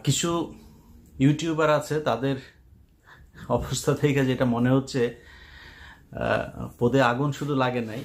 কিছু ইউটিউবার আছে, তাদের অবস্থা থেকে যেটা মনে হচ্ছে পদে আগুন শুধু লাগে নাই।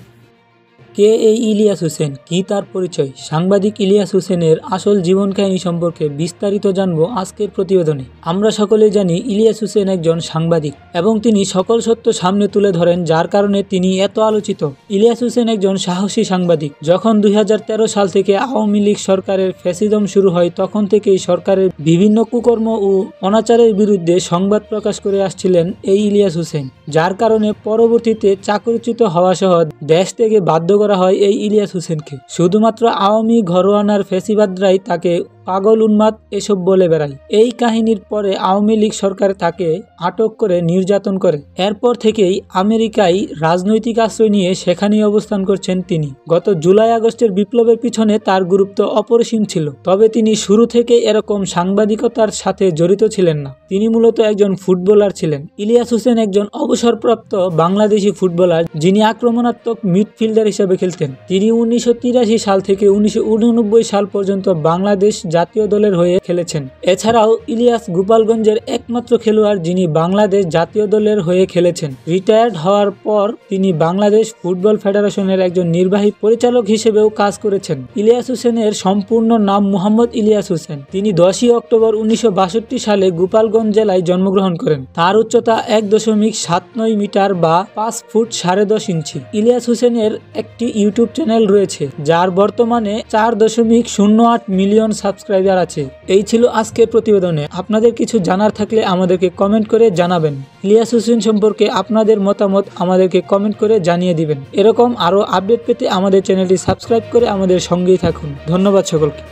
কে এই ইলিয়াস হোসেন, কি তার পরিচয়? সাংবাদিক ইলিয়াস হোসেনের আসল জীবন কাহিনী সম্পর্কে বিস্তারিত জানব আজকের প্রতিবেদনে। আমরা সকলেই জানি ইলিয়াস হোসেন একজন সাংবাদিক এবং তিনি সকল সত্য সামনে তুলে ধরেন, যার কারণে তিনি এত আলোচিত। ইলিয়াস হোসেন একজন সাহসী সাংবাদিক। যখন 2013 সাল থেকে আওয়ামী লীগ সরকারের ফ্যাসিজম শুরু হয়, তখন থেকেই সরকারের বিভিন্ন কুকর্ম ও অনাচারের বিরুদ্ধে সংবাদ প্রকাশ করে আসছিলেন এই ইলিয়াস হোসেন, যার কারণে পরবর্তীতে চাকরিচ্যুত হওয়া সহ দেশ থেকে বাধ্য করা হয় এই ইলিয়াস হোসেনকে। শুধুমাত্র আওয়ামী ঘরোয়ানার ফ্যাসিবাদরাই তাকে পাগল উন্মাদ এসব বলে বেড়ায়। এই কাহিনীর পরে আওয়ামী লীগ সরকার তাকে আটক করে নির্যাতন করে। এরপর থেকেই আমেরিকায় রাজনৈতিক আশ্রয় নিয়ে সেখানেই অবস্থান করছেন তিনি। গত জুলাই আগস্টের বিপ্লবের পিছনে তার গুরুত্ব অপরিসীম ছিল, তবে তিনি শুরু থেকে এরকম সাংবাদিকতার সাথে জড়িত ছিলেন না। তিনি মূলত একজন ফুটবলার ছিলেন। ইলিয়াস হোসেন একজন অবসরপ্রাপ্ত বাংলাদেশি ফুটবলার, যিনি আক্রমণাত্মক মিডফিল্ডার হিসেবে খেলতেন। তিনি 1983 সাল থেকে 1989 সাল পর্যন্ত বাংলাদেশ জাতীয় দলের হয়ে খেলেছেন। এছাড়াও ইলিয়াস গোপালগঞ্জের একমাত্র খেলোয়াড় যিনি বাংলাদেশ জাতীয় দলের হয়ে খেলেছেন। রিটায়ার্ড হওয়ার পর তিনি বাংলাদেশ ফুটবল ফেডারেশনের একজন নির্বাহী পরিচালক হিসেবেও কাজ করেছেন। ইলিয়াস হোসেনের সম্পূর্ণ নাম মোহাম্মদ ইলিয়াস হোসেন। তিনি 10 অক্টোবর 1962 সালে গোপালগঞ্জ জেলায় জন্মগ্রহণ করেন। তার উচ্চতা 1.79 মিটার বা 5 ফুট 10.5 ইঞ্চি। ইলিয়াস হোসেনের একটি ইউটিউব চ্যানেল রয়েছে, যার বর্তমানে 4.08 মিলিয়ন সাবস্ক্রাইবার আছে। এই ছিল আজকের প্রতিবেদনে। আপনাদের কিছু জানার থাকলে আমাদেরকে কমেন্ট করে জানাবেন। ইলিয়াস হোসেন সম্পর্কে আপনাদের মতামত আমাদেরকে কমেন্ট করে জানিয়ে দিবেন। এরকম আরও আপডেট পেতে আমাদের চ্যানেলটি সাবস্ক্রাইব করে আমাদের সঙ্গেই থাকুন। ধন্যবাদ সকলকে।